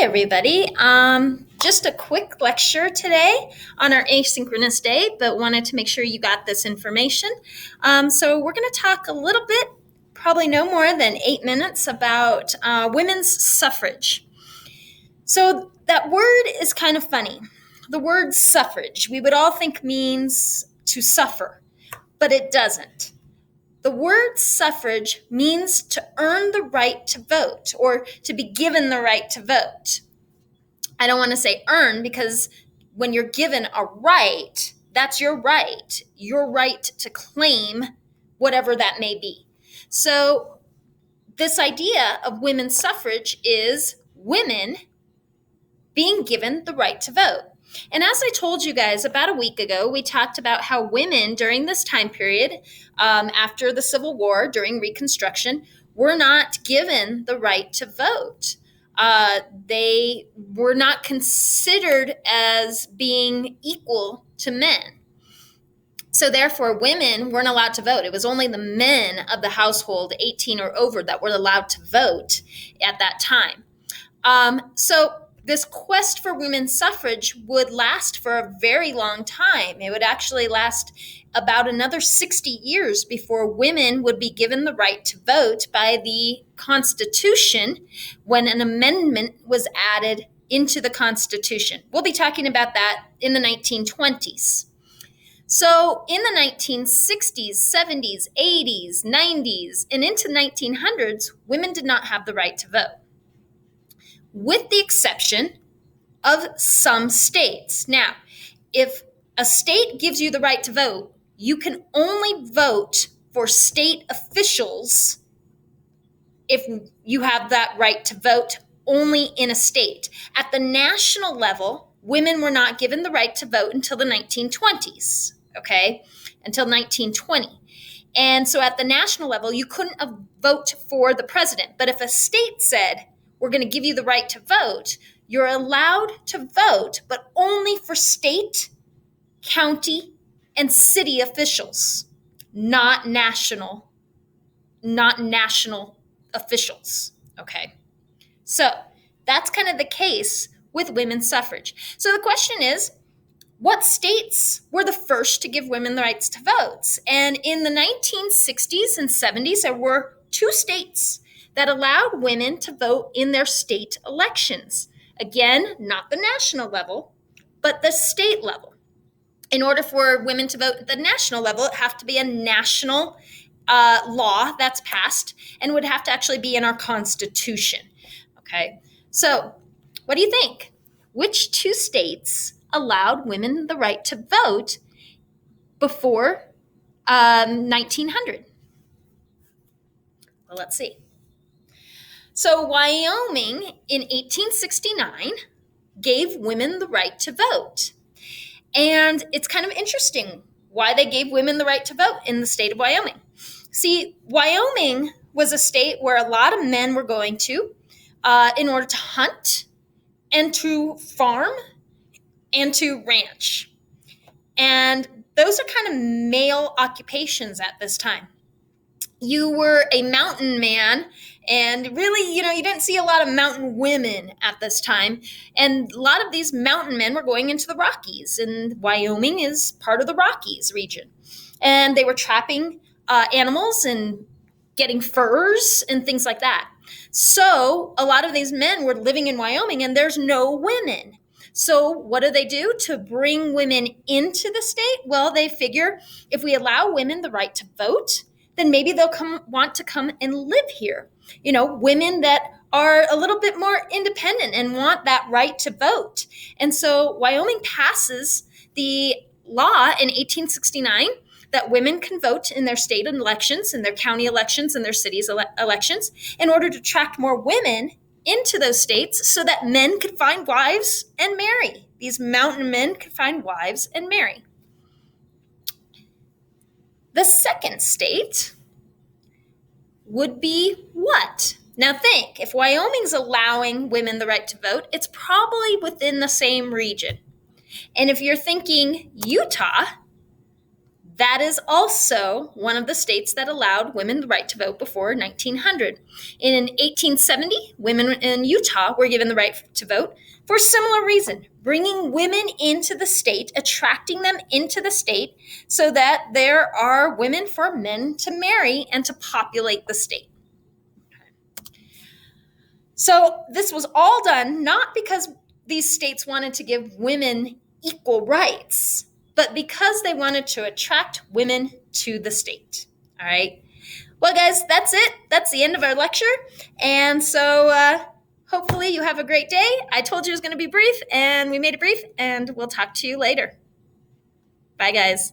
everybody. Just a quick lecture today on our asynchronous day, but wanted to make sure you got this information. So we're going to talk a little bit, probably no more than 8 minutes, about women's suffrage. So that word is kind of funny. The word suffrage, we would all think means to suffer, but it doesn't. The word suffrage means to earn the right to vote or to be given the right to vote. I don't want to say earn because when you're given a right, that's your right to claim whatever that may be. So this idea of women's suffrage is women being given the right to vote. And as I told you guys about a week ago, we talked about how women during this time period, after the Civil War, during Reconstruction, were not given the right to vote. They were not considered as being equal to men. So therefore, women weren't allowed to vote. It was only the men of the household, 18 or over, that were allowed to vote at that time. So this quest for women's suffrage would last for a very long time. It would actually last about another 60 years before women would be given the right to vote by the Constitution when an amendment was added into the Constitution. We'll be talking about that in the 1920s. So in the 1960s, 70s, 80s, 90s, and into the 1900s, women did not have the right to vote, with the exception of some states. Now, if a state gives you the right to vote, you can only vote for state officials if you have that right to vote only in a state. At the national level, women were not given the right to vote until the 1920s, until 1920. And so at the national level, you couldn't vote for the president. But if a state said, we're going to give you the right to vote, you're allowed to vote, but only for state, county, and city officials, not national officials. Okay. So that's kind of the case with women's suffrage. So the question is, what states were the first to give women the rights to vote? And in the 1960s and 70s, there were 2 states that allowed women to vote in their state elections. Again, not the national level, but the state level. In order for women to vote at the national level, it have to be a national law that's passed and would have to actually be in our Constitution. Okay, so what do you think? Which 2 states allowed women the right to vote before 1900? Well, let's see. So Wyoming in 1869 gave women the right to vote. And it's kind of interesting why they gave women the right to vote in the state of Wyoming. See, Wyoming was a state where a lot of men were going to in order to hunt and to farm and to ranch. And those are kind of male occupations at this time. You were a mountain man, and really, you didn't see a lot of mountain women at this time. And a lot of these mountain men were going into the Rockies, and Wyoming is part of the Rockies region. And they were trapping animals and getting furs and things like that. So a lot of these men were living in Wyoming, and there's no women. So what do to bring women into the state? Well, they figure if we allow women the right to vote, then maybe they'll want to come and live here. Women that are a little bit more independent and want that right to vote. And so Wyoming passes the law in 1869 that women can vote in their state elections, in their county elections, and their cities elections in order to attract more women into those states so that men could find wives and marry. These mountain men could find wives and marry. The second state would be what? Now think, if Wyoming's allowing women the right to vote, it's probably within the same region. And if you're thinking Utah, That is also one of the states that allowed women the right to vote before 1900. In 1870, women in Utah were given the right to vote for a similar reason, bringing women into the state, attracting them into the state so that there are women for men to marry and to populate the state. So this was all done not because these states wanted to give women equal rights, but because they wanted to attract women to the state. All right. Well, guys, that's it. That's the end of our lecture. And so hopefully you have a great day. I told you it was going to be brief, and we made it brief, and we'll talk to you later. Bye, guys.